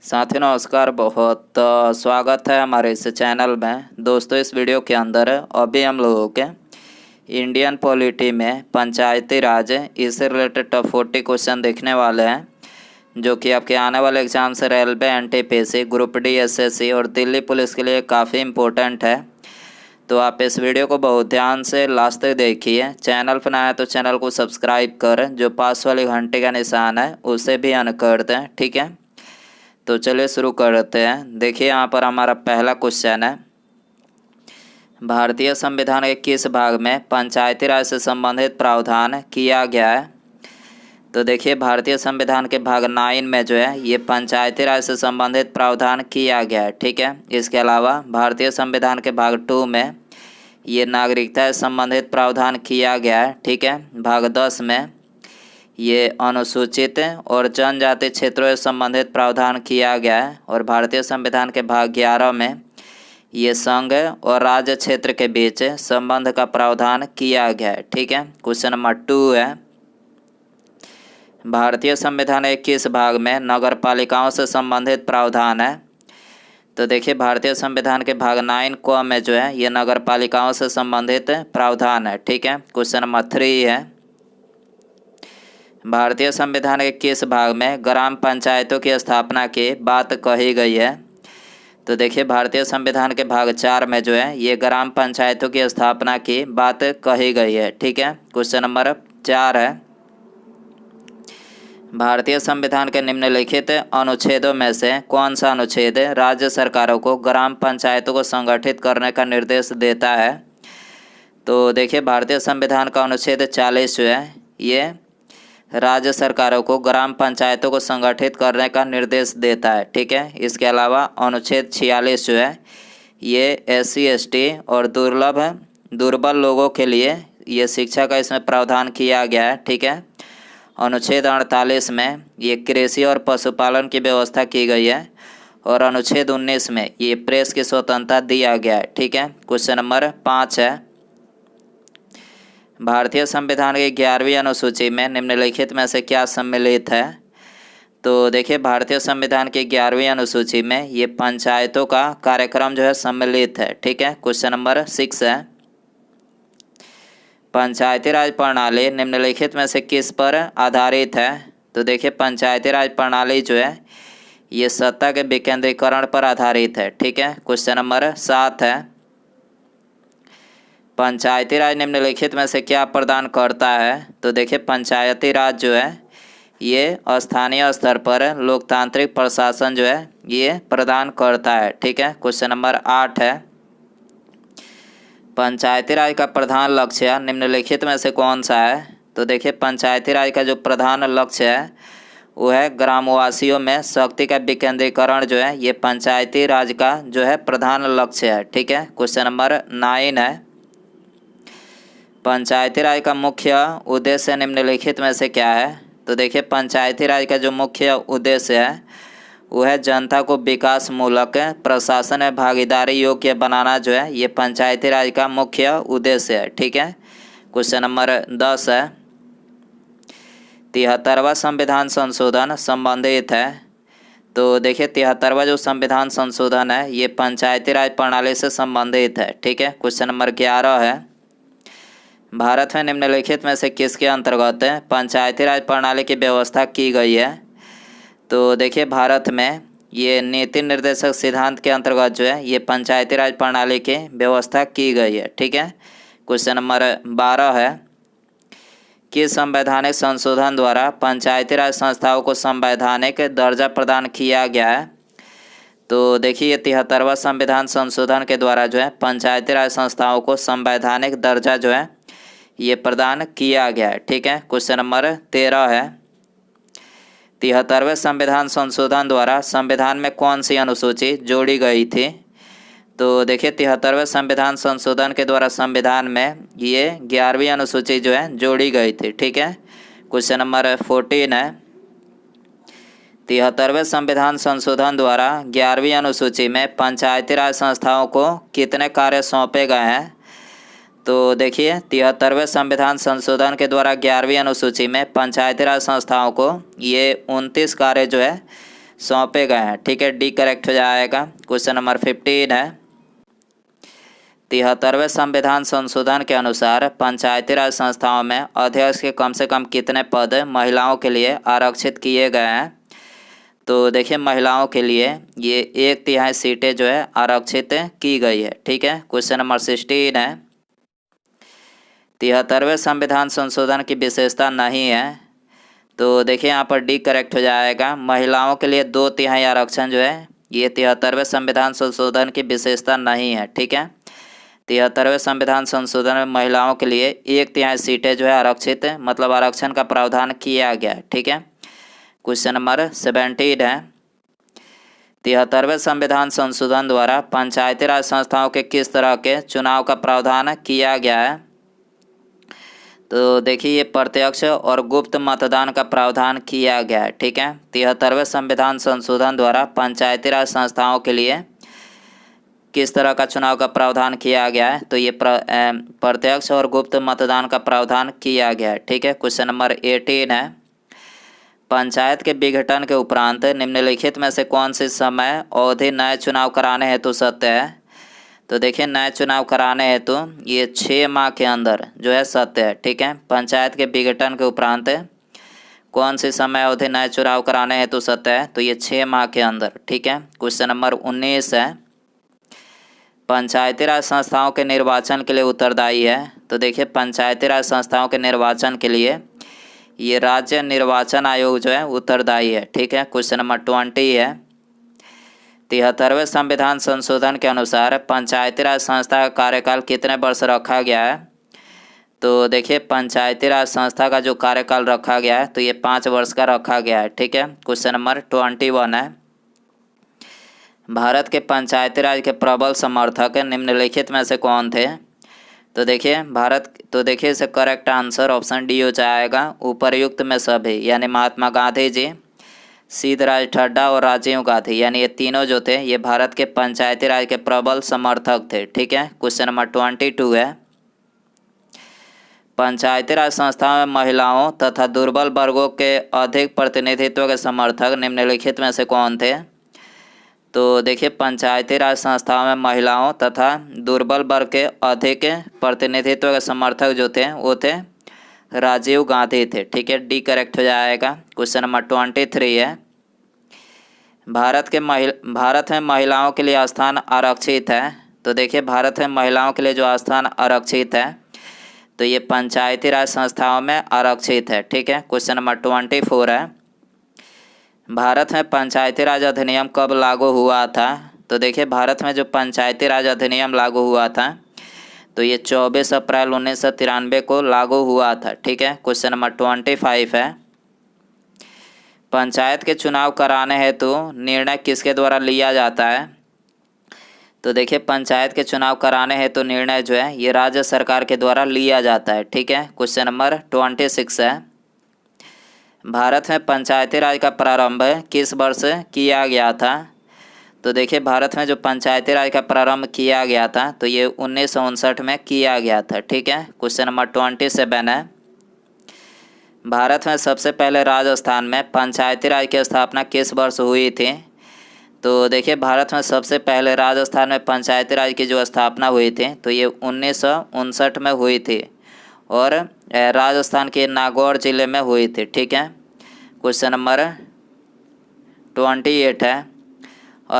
साथियों नमस्कार। बहुत स्वागत है हमारे इस चैनल में। दोस्तों इस वीडियो के अंदर अभी हम लोगों के इंडियन पॉलिटी में पंचायती राज इससे रिलेटेड टॉप 40 क्वेश्चन देखने वाले हैं, जो कि आपके आने वाले एग्जाम से railway, NTPC, group D, SSC और दिल्ली पुलिस के लिए काफ़ी इम्पोर्टेंट है। तो आप इस वीडियो को बहुत ध्यान से लास्ट तक देखिए। चैनल पर नया है तो चैनल को सब्सक्राइब कर, जो पास वाली घंटे का निशान है उसे भी ऑन कर दें, ठीक है। तो चलिए शुरू करते हैं। देखिए यहाँ पर हमारा पहला क्वेश्चन है, भारतीय संविधान के किस भाग में पंचायती राज से संबंधित प्रावधान किया गया है। तो देखिए भारतीय संविधान के भाग 9 में जो है ये पंचायती राज से संबंधित प्रावधान किया गया है, ठीक है। इसके अलावा भारतीय संविधान के भाग 2 में ये नागरिकता से संबंधित प्रावधान किया गया है, ठीक है। भाग 10 में ये अनुसूचित और जनजाति क्षेत्रों से संबंधित प्रावधान किया गया है, और भारतीय संविधान के भाग 11 में ये संघ और राज्य क्षेत्र के बीच संबंध का प्रावधान किया गया है, ठीक है। क्वेश्चन नंबर 2 है, भारतीय संविधान के किस भाग में नगर पालिकाओं से संबंधित प्रावधान है। तो देखिए भारतीय संविधान के भाग 9 क में जो है ये नगर पालिकाओं से संबंधित प्रावधान है, ठीक है। क्वेश्चन नंबर 3 है, भारतीय संविधान के किस भाग में ग्राम पंचायतों की स्थापना की बात कही गई है। तो देखिए भारतीय संविधान के भाग 4 में जो है ये ग्राम पंचायतों की स्थापना की बात कही गई है, ठीक है। क्वेश्चन नंबर 4 है, भारतीय संविधान के निम्नलिखित अनुच्छेदों में से कौन सा अनुच्छेद राज्य सरकारों को ग्राम पंचायतों को संगठित करने का निर्देश देता है। तो देखिए भारतीय संविधान का अनुच्छेद 40 जो है ये राज्य सरकारों को ग्राम पंचायतों को संगठित करने का निर्देश देता है, ठीक है। इसके अलावा अनुच्छेद 46 जो है ये SC ST और दुर्बल लोगों के लिए ये शिक्षा का इसमें प्रावधान किया गया है, ठीक है। अनुच्छेद 48 में ये कृषि और पशुपालन की व्यवस्था की गई है, और अनुच्छेद 19 में ये प्रेस की स्वतंत्रता दिया गया है, ठीक है। क्वेश्चन नंबर 5 है, भारतीय संविधान की 11वीं अनुसूची में निम्नलिखित में से क्या सम्मिलित है। तो देखिए भारतीय संविधान की 11वीं अनुसूची में ये पंचायतों का कार्यक्रम जो है सम्मिलित है, ठीक है। क्वेश्चन नंबर 6 है, पंचायती राज प्रणाली निम्नलिखित में से किस पर आधारित है। तो देखिए पंचायती राज प्रणाली जो है ये सत्ता के विकेंद्रीकरण पर आधारित है, ठीक है। क्वेश्चन नंबर 7 है, पंचायती राज निम्नलिखित में से क्या प्रदान करता है। तो देखिए पंचायती राज जो है ये स्थानीय स्तर पर लोकतांत्रिक प्रशासन जो है ये प्रदान करता है, ठीक है। क्वेश्चन नंबर 8 है, पंचायती राज का प्रधान लक्ष्य निम्नलिखित में से कौन सा है। तो देखिए पंचायती राज का जो प्रधान लक्ष्य है वो है ग्रामवासियों में शक्ति का विकेंद्रीकरण जो है ये पंचायती राज का जो है प्रधान लक्ष्य है, ठीक है। क्वेश्चन नंबर 9 है, पंचायती राज का मुख्य उद्देश्य निम्नलिखित में से क्या है। तो देखिए पंचायती राज का जो मुख्य उद्देश्य है वो है जनता को विकास मूलक प्रशासन में भागीदारी योग्य बनाना जो है ये पंचायती राज का मुख्य उद्देश्य है, ठीक है। क्वेश्चन नंबर 10 है, 73वां संविधान संशोधन संबंधित है। तो देखिए 73वां जो संविधान संशोधन है ये पंचायती राज प्रणाली से संबंधित है, ठीक है। क्वेश्चन नंबर 11 है, भारत में निम्नलिखित में से किसके अंतर्गत पंचायती राज प्रणाली की व्यवस्था की गई है। तो देखिए भारत में ये नीति निर्देशक सिद्धांत के अंतर्गत जो है ये पंचायती राज प्रणाली की व्यवस्था की गई है, ठीक है। क्वेश्चन नंबर 12 है, किस संवैधानिक संशोधन द्वारा पंचायती राज संस्थाओं को संवैधानिक दर्जा प्रदान किया गया है। तो देखिए 73वां संविधान संशोधन के द्वारा जो है पंचायती राज संस्थाओं को संवैधानिक दर्जा जो है ये प्रदान किया गया है, ठीक है। क्वेश्चन नंबर 13 है, 73वें संविधान संशोधन द्वारा संविधान में कौन सी अनुसूची जोड़ी गई थी। तो देखिए 73वें संविधान संशोधन के द्वारा संविधान में ये 11वीं अनुसूची जो है जोड़ी गई थी, ठीक है। क्वेश्चन नंबर 14 है, 73वें संविधान संशोधन द्वारा 11वीं अनुसूची में पंचायती राज संस्थाओं को कितने कार्य सौंपे गए हैं। तो देखिए 73वें संविधान संशोधन के द्वारा 11वीं अनुसूची में पंचायती राज संस्थाओं को ये 29 कार्य जो है सौंपे गए हैं। ठीक है, डी करेक्ट हो जाएगा। क्वेश्चन नंबर 15 है, 73वें संविधान संशोधन के अनुसार पंचायती राज संस्थाओं में अध्यक्ष के कम से कम कितने पद महिलाओं के लिए आरक्षित किए गए हैं? तो देखिए महिलाओं के लिए ये 1/3 सीटें जो है आरक्षित की गई है। ठीक है, क्वेश्चन नंबर 16 है, 73वें संविधान संशोधन की विशेषता नहीं है। तो देखिए यहाँ पर डी करेक्ट हो जाएगा। महिलाओं के लिए 2/3 आरक्षण जो है ये 73वें संविधान संशोधन की विशेषता नहीं है। ठीक है, 73वें संविधान संशोधन में महिलाओं के लिए 1/3 सीटें जो है आरक्षित मतलब आरक्षण का प्रावधान किया गया है। ठीक है, क्वेश्चन नंबर 17 है, 73वें संविधान संशोधन द्वारा पंचायती राज संस्थाओं के किस तरह के चुनाव का प्रावधान किया गया है? तो देखिए ये प्रत्यक्ष और गुप्त मतदान का प्रावधान किया गया है। ठीक है, 73वें संविधान संशोधन द्वारा पंचायती राज संस्थाओं के लिए किस तरह का चुनाव का प्रावधान किया गया है? तो ये प्रत्यक्ष और गुप्त मतदान का प्रावधान किया गया है। ठीक है, क्वेश्चन नंबर 18 है, पंचायत के विघटन के उपरांत निम्नलिखित में से कौन सी समय अवधि नए चुनाव कराने हेतु सत्य है? तो देखिए नए चुनाव कराने हेतु ये 6 माह के अंदर जो है सत्य है। ठीक है, पंचायत के विघटन के उपरांत कौन सी समय अवधि नए चुनाव कराने हेतु सत्य है? तो ये 6 माह के अंदर। ठीक है, क्वेश्चन नंबर 19 है, पंचायती राज संस्थाओं के निर्वाचन के लिए उत्तरदायी है। तो देखिए पंचायती राज संस्थाओं के निर्वाचन के लिए ये राज्य निर्वाचन आयोग जो है उत्तरदायी है। ठीक है, क्वेश्चन नंबर 20 है, 73वें संविधान संशोधन के अनुसार पंचायती राज संस्था का कार्यकाल कितने वर्ष रखा गया है? तो देखिए पंचायती राज संस्था का जो कार्यकाल रखा गया है तो ये 5 वर्ष का रखा गया है। ठीक है, क्वेश्चन नंबर 21 है, भारत के पंचायती राज के प्रबल समर्थक निम्नलिखित में से कौन थे? तो देखिए इसे करेक्ट आंसर ऑप्शन डी हो जाएगा, उपर्युक्त में सभी, यानी महात्मा गांधी जी, सिद्धराज ठड्डा और राजीव गांधी, यानी ये तीनों जो थे ये भारत के पंचायती राज के प्रबल समर्थक थे। ठीक है, क्वेश्चन नंबर 22 है, पंचायती राज संस्थाओं में महिलाओं तथा दुर्बल वर्गों के अधिक प्रतिनिधित्व के समर्थक निम्नलिखित में से कौन थे? तो देखिए पंचायती राज संस्थाओं में महिलाओं तथा दुर्बल वर्ग के अधिक प्रतिनिधित्व के समर्थक जो थे वो थे राजीव गांधी थे। ठीक है, डी करेक्ट हो जाएगा। क्वेश्चन नंबर 23 है, भारत में महिलाओं के लिए स्थान आरक्षित है। तो देखिए भारत में महिलाओं के लिए जो स्थान आरक्षित है तो ये पंचायती राज संस्थाओं में आरक्षित है। ठीक है, क्वेश्चन नंबर 24 है, भारत में पंचायती राज अधिनियम कब लागू हुआ था? तो देखिए भारत में जो पंचायती राज अधिनियम लागू हुआ था तो ये 24 अप्रैल 1993 को लागू हुआ था। ठीक है, क्वेश्चन नंबर 25 है, पंचायत के चुनाव कराने हेतु निर्णय किसके द्वारा लिया जाता है? तो देखिए पंचायत के चुनाव कराने हेतु निर्णय जो है ये राज्य सरकार के द्वारा लिया जाता है। ठीक है, क्वेश्चन नंबर 26 है, भारत में पंचायती राज का प्रारंभ किस वर्ष किया गया था? तो देखिए भारत में जो पंचायती राज का प्रारंभ किया गया था तो ये 1959 में किया गया था। ठीक है, क्वेश्चन नंबर 27 है, भारत में सबसे पहले राजस्थान में पंचायती राज की स्थापना किस वर्ष हुई थी? तो देखिए भारत में सबसे पहले राजस्थान में पंचायती राज की जो स्थापना हुई थी तो ये 1959 में हुई थी और राजस्थान के नागौर जिले में हुई थी। ठीक है, क्वेश्चन नंबर 28 है,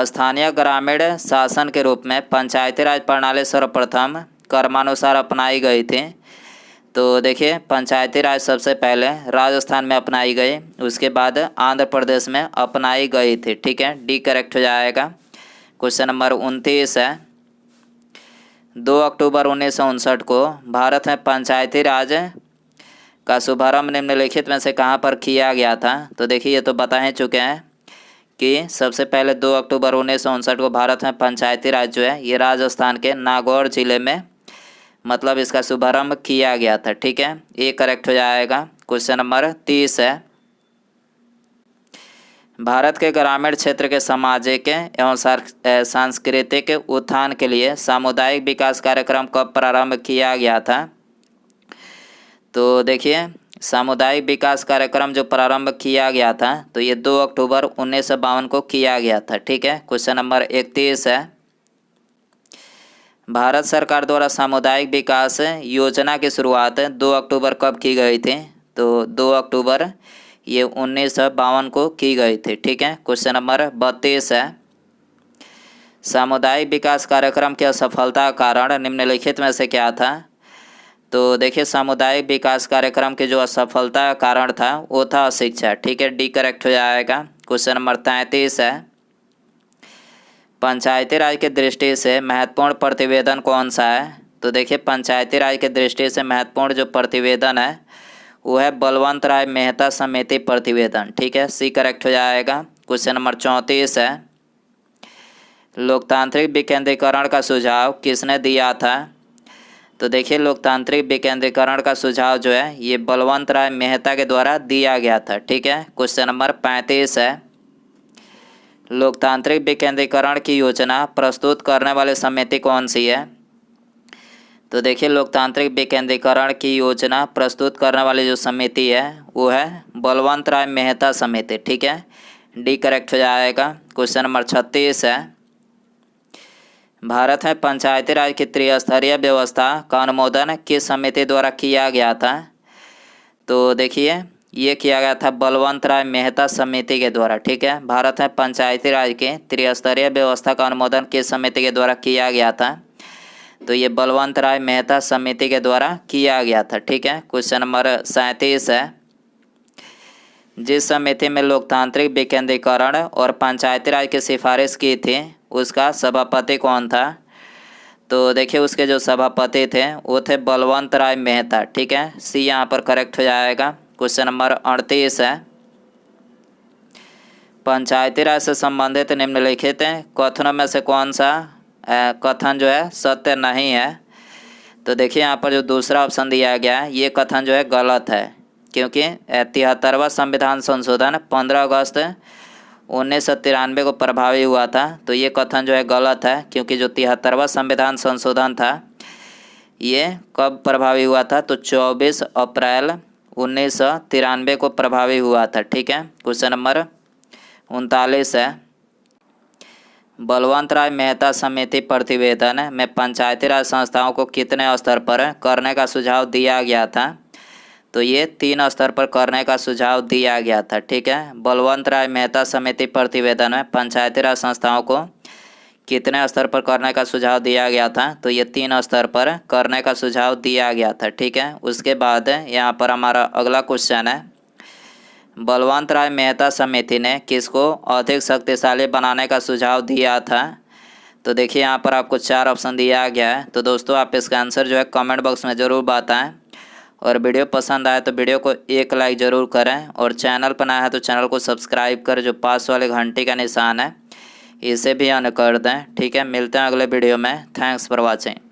स्थानीय ग्रामीण शासन के रूप में पंचायती राज प्रणाली सर्वप्रथम क्रमानुसार अपनाई गई थी। तो देखिए पंचायती राज सबसे पहले राजस्थान में अपनाई गई, उसके बाद आंध्र प्रदेश में अपनाई गई थी। ठीक है, डी करेक्ट हो जाएगा। क्वेश्चन नंबर 29 है, 2 अक्टूबर 1959 को भारत में पंचायती राज का शुभारंभ निम्नलिखित में से कहाँ पर किया गया था? तो देखिए ये तो बता ही चुके हैं कि सबसे पहले 2 अक्टूबर 1959 को भारत में पंचायती राज जो है ये राजस्थान के नागौर जिले में मतलब इसका शुभारंभ किया गया था। ठीक है, ये करेक्ट हो जाएगा। क्वेश्चन नंबर 30 है, भारत के ग्रामीण क्षेत्र के सामाजिक एवं सांस्कृतिक उत्थान के लिए सामुदायिक विकास कार्यक्रम कब प्रारंभ किया गया था? तो देखिए सामुदायिक विकास कार्यक्रम जो प्रारंभ किया गया था तो ये 2 अक्टूबर 1952 को किया गया था। ठीक है, क्वेश्चन नंबर 31 है, भारत सरकार द्वारा सामुदायिक विकास योजना की शुरुआत 2 अक्टूबर कब की गई थी? तो 2 अक्टूबर ये 1952 को की गई थी। ठीक है, क्वेश्चन नंबर 32 है, सामुदायिक विकास कार्यक्रम की असफलता का कारण निम्नलिखित में से क्या था? तो देखिए, सामुदायिक विकास कार्यक्रम के जो असफलता का कारण था वो था अशिक्षा। ठीक है, डी करेक्ट हो जाएगा। क्वेश्चन नंबर 33 है, पंचायती राज की दृष्टि से महत्वपूर्ण प्रतिवेदन कौन सा है? तो देखिए, पंचायती राज की दृष्टि से महत्वपूर्ण जो प्रतिवेदन है वो है बलवंत राय मेहता समिति प्रतिवेदन। ठीक है, सी करेक्ट हो जाएगा। क्वेश्चन नंबर 34 है, लोकतांत्रिक विकेंद्रीकरण का सुझाव किसने दिया था? तो देखिए, लोकतांत्रिक विकेंद्रीकरण का सुझाव जो है ये बलवंत राय मेहता के द्वारा दिया गया था। ठीक है, क्वेश्चन नंबर 35 है, लोकतांत्रिक विकेंद्रीकरण की योजना प्रस्तुत करने वाली समिति कौन सी है? तो देखिए, लोकतांत्रिक विकेंद्रीकरण की योजना प्रस्तुत करने वाली जो समिति है वो है बलवंत राय मेहता समिति। ठीक है, डी करेक्ट हो जाएगा। क्वेश्चन नंबर 36 है, भारत में पंचायती राज की त्रिस्तरीय व्यवस्था का अनुमोदन किस समिति द्वारा किया गया था? तो देखिए, ये किया गया था बलवंत राय मेहता समिति के द्वारा। ठीक है, भारत में पंचायती राज की त्रिस्तरीय व्यवस्था का अनुमोदन किस समिति के द्वारा किया गया था? तो ये बलवंत राय मेहता समिति के द्वारा किया गया था। ठीक है, क्वेश्चन नंबर 37 है, जिस समिति में लोकतांत्रिक विकेंद्रीकरण और पंचायती राज की सिफारिश की थी उसका सभापति कौन था? तो देखिए, उसके जो सभापति थे वो थे बलवंत राय मेहता। ठीक है, सी यहाँ पर करेक्ट हो जाएगा। क्वेश्चन नंबर 38 है, पंचायती राज से संबंधित निम्नलिखित कथनों में से कौन सा कथन जो है सत्य नहीं है? तो देखिए, यहाँ पर जो दूसरा ऑप्शन दिया गया है ये कथन जो है गलत है, क्योंकि 73वां संविधान संशोधन 15 अगस्त 1993 को प्रभावी हुआ था। तो ये कथन जो है गलत है, क्योंकि जो 73वां संविधान संशोधन था ये कब प्रभावी हुआ था? तो 24 अप्रैल 1993 को प्रभावी हुआ था। ठीक है, क्वेश्चन नंबर 39 है, बलवंत राय मेहता समिति प्रतिवेदन में पंचायती राज संस्थाओं को कितने स्तर पर करने का सुझाव दिया गया था? तो ये 3 स्तर पर करने का सुझाव दिया गया था। ठीक है, बलवंत राय मेहता समिति प्रतिवेदन में पंचायती राज संस्थाओं को कितने स्तर पर करने का सुझाव दिया गया था? तो ये 3 स्तर पर करने का सुझाव दिया गया था। ठीक है, उसके बाद यहाँ पर हमारा अगला क्वेश्चन है, बलवंत राय मेहता समिति ने किसको अधिक शक्तिशाली बनाने का सुझाव दिया था? तो देखिए, यहाँ पर आपको 4 ऑप्शन दिया गया है। तो दोस्तों, आप इसका आंसर जो है कमेंट बॉक्स में ज़रूर बताएं, और वीडियो पसंद आए तो वीडियो को एक लाइक ज़रूर करें, और चैनल पर नया है तो चैनल को सब्सक्राइब कर जो पास वाले घंटी का निशान है इसे भी ऑन कर दें। ठीक है, मिलते हैं अगले वीडियो में। Thanks for watching.